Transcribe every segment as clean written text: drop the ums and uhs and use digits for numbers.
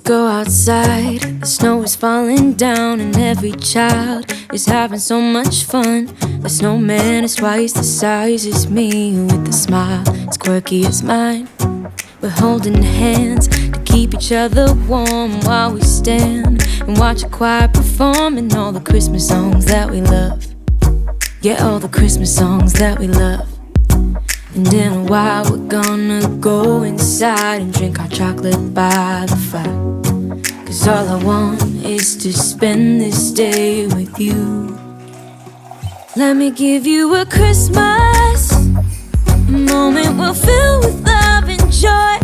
go outside. The snow is falling down and every child is having so much fun. The snowman is twice the size as me, with a smile as quirky as mine. We're holding hands to keep each other warm while we stand and watch a choir performing all the Christmas songs that we love. Yeah, all the Christmas songs that we love. And in a while we're gonna go inside and drink our chocolate by the fire. 'Cause all I want is to spend this day with you. Let me give you a Christmas, a moment we'll fill with love and joy.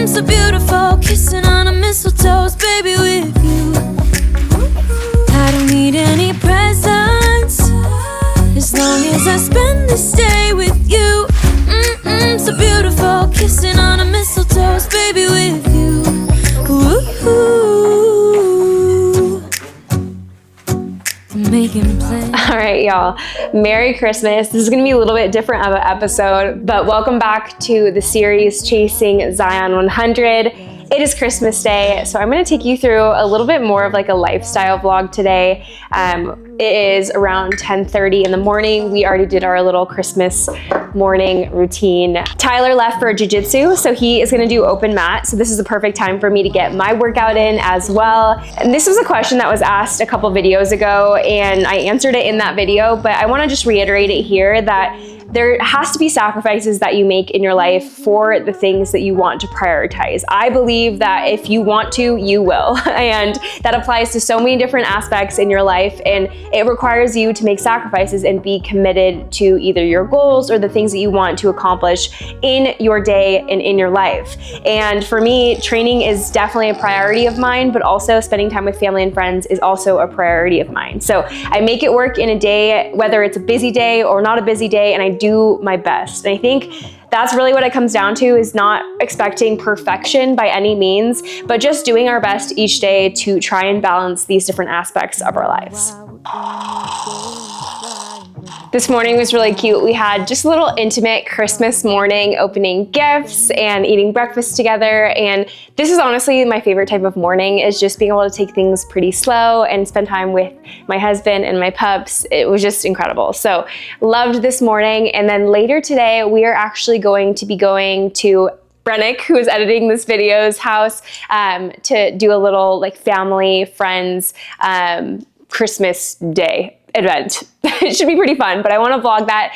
So beautiful, kissing on a mistletoe, baby, with you. I don't need any presents, as long as I spend this day with you. So beautiful, kissing on a mistletoe, baby, with you. Ooh. I'm making plans. All right, y'all. Merry Christmas. This is going to be a little bit different of an episode, but welcome back to the series Chasing Zion 100. It is Christmas Day, so I'm going to take you through a little bit more of like a lifestyle vlog today. It is around 10:30 in the morning. We already did our little Christmas morning routine. Tyler left for jiu-jitsu, so he is going to do open mat. So this is the perfect time for me to get my workout in as well. And this was a question that was asked a couple videos ago, and I answered it in that video, but I want to just reiterate it here that there has to be sacrifices that you make in your life for the things that you want to prioritize. I believe that if you want to, you will. And that applies to so many different aspects in your life. And it requires you to make sacrifices and be committed to either your goals or the things that you want to accomplish in your day and in your life. And for me, training is definitely a priority of mine, but also spending time with family and friends is also a priority of mine. So I make it work in a day, whether it's a busy day or not a busy day, and I do my best. And I think that's really what it comes down to, is not expecting perfection by any means, but just doing our best each day to try and balance these different aspects of our lives. This morning was really cute. We had just a little intimate Christmas morning, opening gifts and eating breakfast together. And this is honestly my favorite type of morning, is just being able to take things pretty slow and spend time with my husband and my pups. It was just incredible. So loved this morning. And then later today, we are actually going to be going to Brennik, who is editing this video's house, to do a little like family, friends, Christmas day event. It should be pretty fun, but I want to vlog that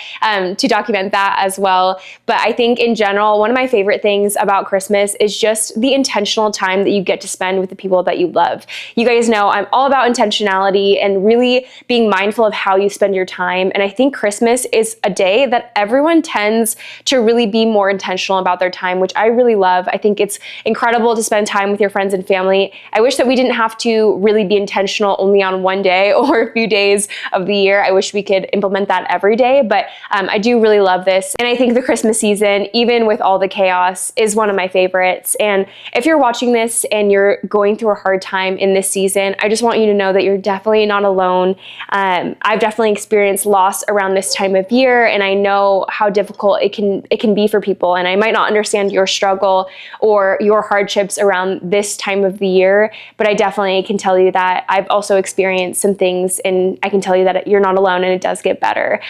to document that as well. But I think in general, one of my favorite things about Christmas is just the intentional time that you get to spend with the people that you love. You guys know I'm all about intentionality and really being mindful of how you spend your time. And I think Christmas is a day that everyone tends to really be more intentional about their time, which I really love. I think it's incredible to spend time with your friends and family. I wish that we didn't have to really be intentional only on one day or a few days of the year. I wish we could implement that every day, but I do really love this. And I think the Christmas season, even with all the chaos, is one of my favorites. And if you're watching this and you're going through a hard time in this season, I just want you to know that you're definitely not alone. I've definitely experienced loss around this time of year, and I know how difficult it can be for people. And I might not understand your struggle or your hardships around this time of the year, but I definitely can tell you that I've also experienced some things, and I can tell you that you're not alone, and it does get better.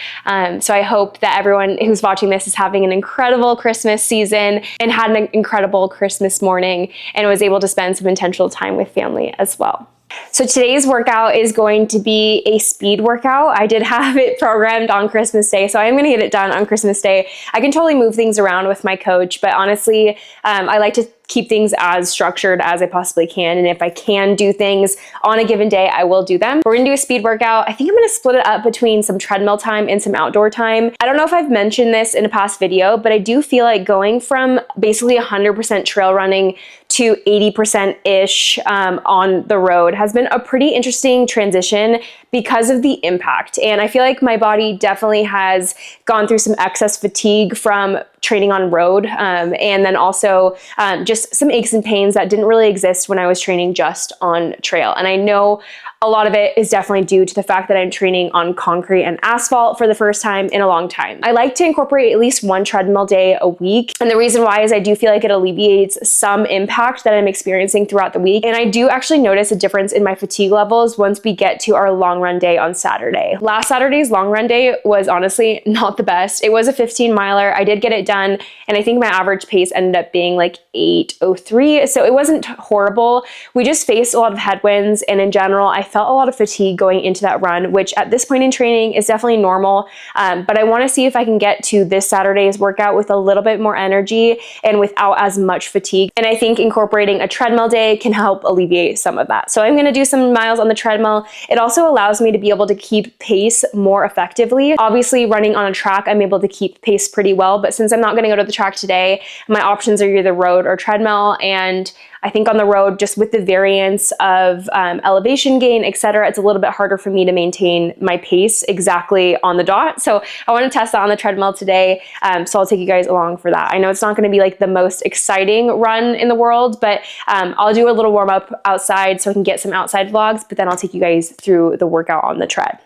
So I hope that everyone who's watching this is having an incredible Christmas season and had an incredible Christmas morning and was able to spend some intentional time with family as well. So today's workout is going to be a speed workout. I did have it programmed on Christmas Day, so I am going to get it done on Christmas Day. I can totally move things around with my coach, but honestly, I like to keep things as structured as I possibly can. And if I can do things on a given day, I will do them. We're gonna do a speed workout. I think I'm gonna split it up between some treadmill time and some outdoor time. I don't know if I've mentioned this in a past video, but I do feel like going from basically 100% trail running to 80%-ish on the road has been a pretty interesting transition because of the impact. And I feel like my body definitely has gone through some excess fatigue from training on road, and then also just some aches and pains that didn't really exist when I was training just on trail. And I know a lot of it is definitely due to the fact that I'm training on concrete and asphalt for the first time in a long time. I like to incorporate at least one treadmill day a week. And the reason why is I do feel like it alleviates some impact that I'm experiencing throughout the week. And I do actually notice a difference in my fatigue levels once we get to our long run day on Saturday. Last Saturday's long run day was honestly not the best. It was a 15 miler. I did get it done. And I think my average pace ended up being like 8:03. So it wasn't horrible. We just faced a lot of headwinds. And in general, I felt a lot of fatigue going into that run, which at this point in training is definitely normal. But I want to see if I can get to this Saturday's workout with a little bit more energy and without as much fatigue. And I think incorporating a treadmill day can help alleviate some of that. So I'm going to do some miles on the treadmill. It also allows me to be able to keep pace more effectively. Obviously, running on a track, I'm able to keep pace pretty well. But since I'm not going to go to the track today, my options are either road or treadmill. And I think on the road, just with the variance of elevation gain, etc., it's a little bit harder for me to maintain my pace exactly on the dot. So I want to test that on the treadmill today. So I'll take you guys along for that. I know it's not going to be like the most exciting run in the world, but I'll do a little warm up outside so I can get some outside vlogs, but then I'll take you guys through the workout on the tread.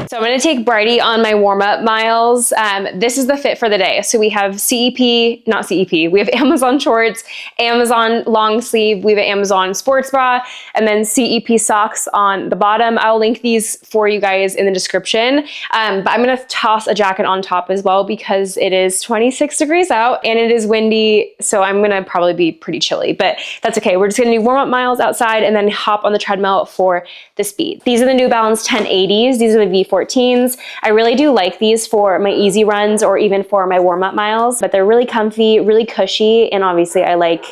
So I'm going to take Bridie on my warm-up miles. This is the fit for the day. So we have not CEP, we have Amazon shorts, Amazon long sleeve, we have an Amazon sports bra, and then CEP socks on the bottom. I'll link these for you guys in the description. But I'm going to toss a jacket on top as well because it is 26 degrees out and it is windy. So I'm going to probably be pretty chilly, but that's okay. We're just going to do warm-up miles outside and then hop on the treadmill for the speed. These are the New Balance 1080s. These are the V14s. I really do like these for my easy runs or even for my warm-up miles, but they're really comfy, really cushy, and obviously I like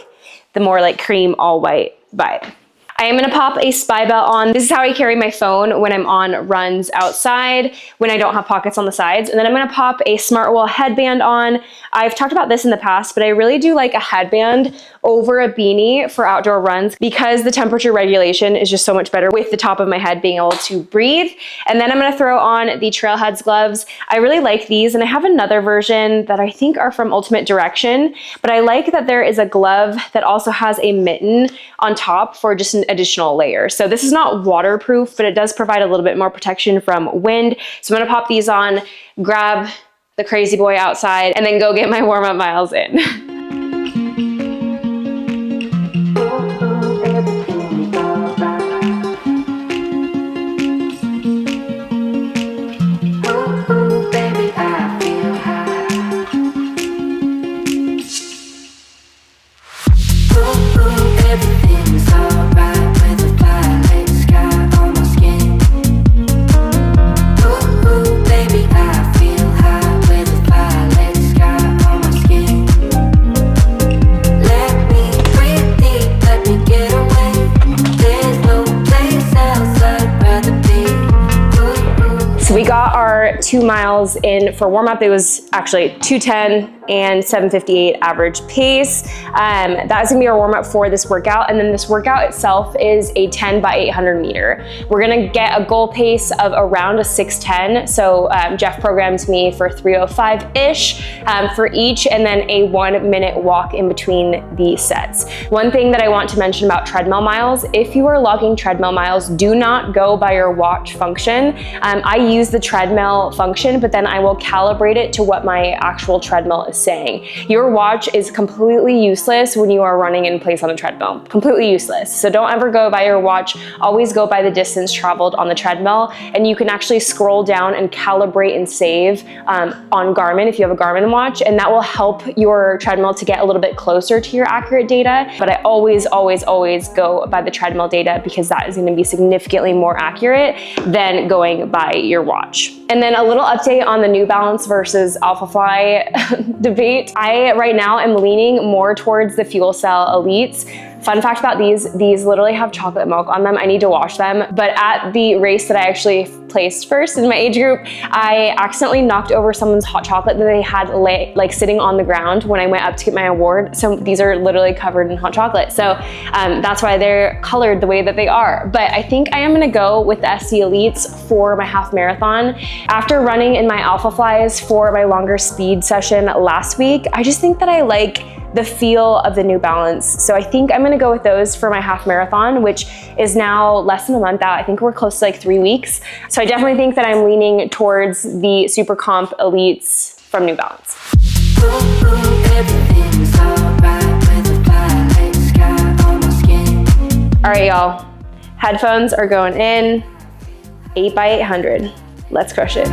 the more like cream all white vibe. I am going to pop a spy belt on. This is how I carry my phone when I'm on runs outside, when I don't have pockets on the sides. And then I'm going to pop a Smartwell headband on. I've talked about this in the past, but I really do like a headband over a beanie for outdoor runs because the temperature regulation is just so much better with the top of my head being able to breathe. And then I'm going to throw on the Trailheads gloves. I really like these, and I have another version that I think are from Ultimate Direction, but I like that there is a glove that also has a mitten on top for just an additional layer. So this is not waterproof, but it does provide a little bit more protection from wind. So I'm going to pop these on, grab the crazy boy outside, and then go get my warm-up miles in. We got our 2 miles in for warm up. It was actually 2:10 and 7:58 average pace. That is gonna be our warm up for this workout. And then this workout itself is a 10 by 800 meter. We're gonna get a goal pace of around a 6:10. So Jeff programmed me for 3:05-ish for each, and then a 1 minute walk in between the sets. One thing that I want to mention about treadmill miles, if you are logging treadmill miles, do not go by your watch function. I use the treadmill function, but then I will calibrate it to what my actual treadmill is saying. Your watch is completely useless when you are running in place on a treadmill. Completely useless. So don't ever go by your watch. Always go by the distance traveled on the treadmill, and you can actually scroll down and calibrate and save on Garmin if you have a Garmin watch, and that will help your treadmill to get a little bit closer to your accurate data. But I always go by the treadmill data because that is going to be significantly more accurate than going by your watch. And then a little update on the New Balance versus Alphafly debate. I right now am leaning more towards the Fuel Cell Elites Fun fact about these literally have chocolate milk on them. I need to wash them. But at the race that I actually placed first in my age group, I accidentally knocked over someone's hot chocolate that they had like sitting on the ground when I went up to get my award. So these are literally covered in hot chocolate. So that's why they're colored the way that they are. But I think I am gonna go with the SC Elites for my half marathon. After running in my Alpha Flies for my longer speed session last week, I just think that I like the feel of the New Balance. So I think I'm gonna go with those for my half marathon, which is now less than a month out. I think we're close to like 3 weeks. So I definitely think that I'm leaning towards the Super Comp Elites from New Balance. All right, y'all. Headphones are going in. 8x800. Let's crush it.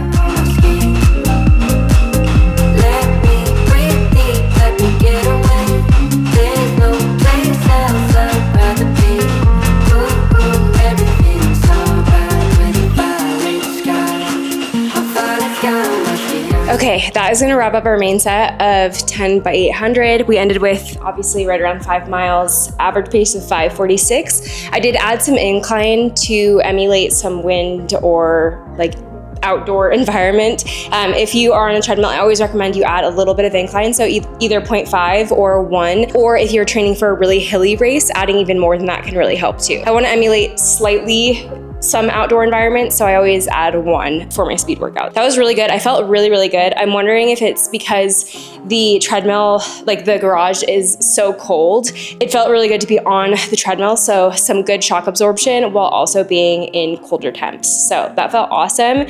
Okay, that is gonna wrap up our main set of 10x800. We ended with obviously right around 5 miles, average pace of 5:46. I did add some incline to emulate some wind or like outdoor environment. If you are on a treadmill, I always recommend you add a little bit of incline, so either 0.5 or 1, or if you're training for a really hilly race, adding even more than that can really help too. I wanna emulate slightly some outdoor environment, so I always add 1 for my speed workout. That was really good. I felt really, really good. I'm wondering if it's because the treadmill, like the garage is so cold. It felt really good to be on the treadmill, so some good shock absorption while also being in colder temps. So that felt awesome.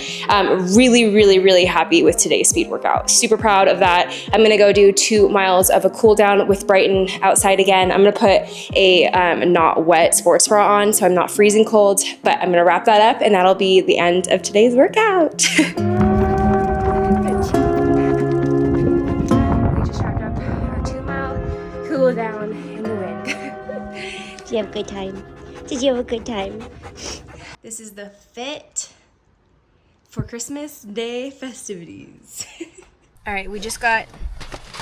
Really, really, really happy with today's speed workout. Super proud of that. I'm gonna go do 2 miles of a cool down with Brighton outside again. I'm gonna put a not wet sports bra on so I'm not freezing cold, but I'm gonna wrap that up and that'll be the end of today's workout. We just wrapped up our 2-mile cool down in the wind. Did you have a good time? Did you have a good time? This is the fit for Christmas Day festivities. All right, we just got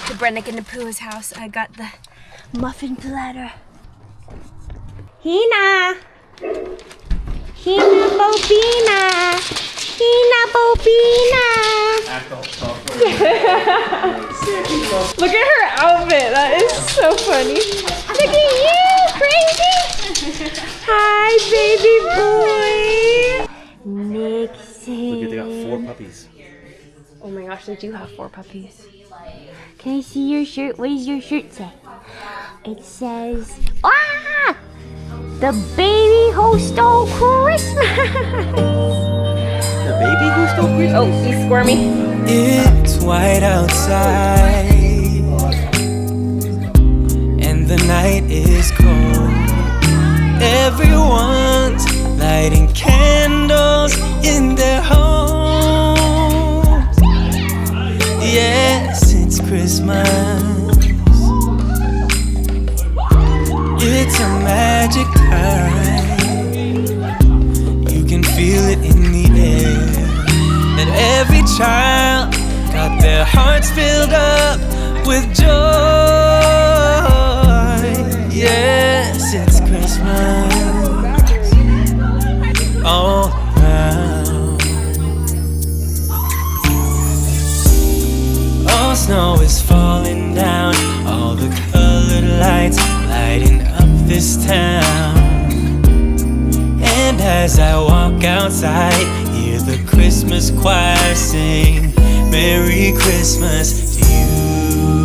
to Brennik and Napua's house. I got the muffin platter. Hina! Hina Bobina! Hina Bobina! Look at her outfit. That is so funny. Look at you, crazy! Hi, baby boy! Nixie. Look at, they got 4 puppies. Oh my gosh, they do have 4 puppies. Can I see your shirt? What does your shirt say? It says, ah! The baby who stole Christmas! The baby who stole Christmas? Oh, he's squirmy. It's white outside and the night is cold. Everyone's lighting candles in their homes. Yes, it's Christmas. It's a magic time. You can feel it in the air. That every child got their hearts filled up with joy. Yes, it's Christmas all around. All snow is falling down. All the colored lights lighting up this town. And as I walk outside, hear the Christmas choir sing Merry Christmas to you.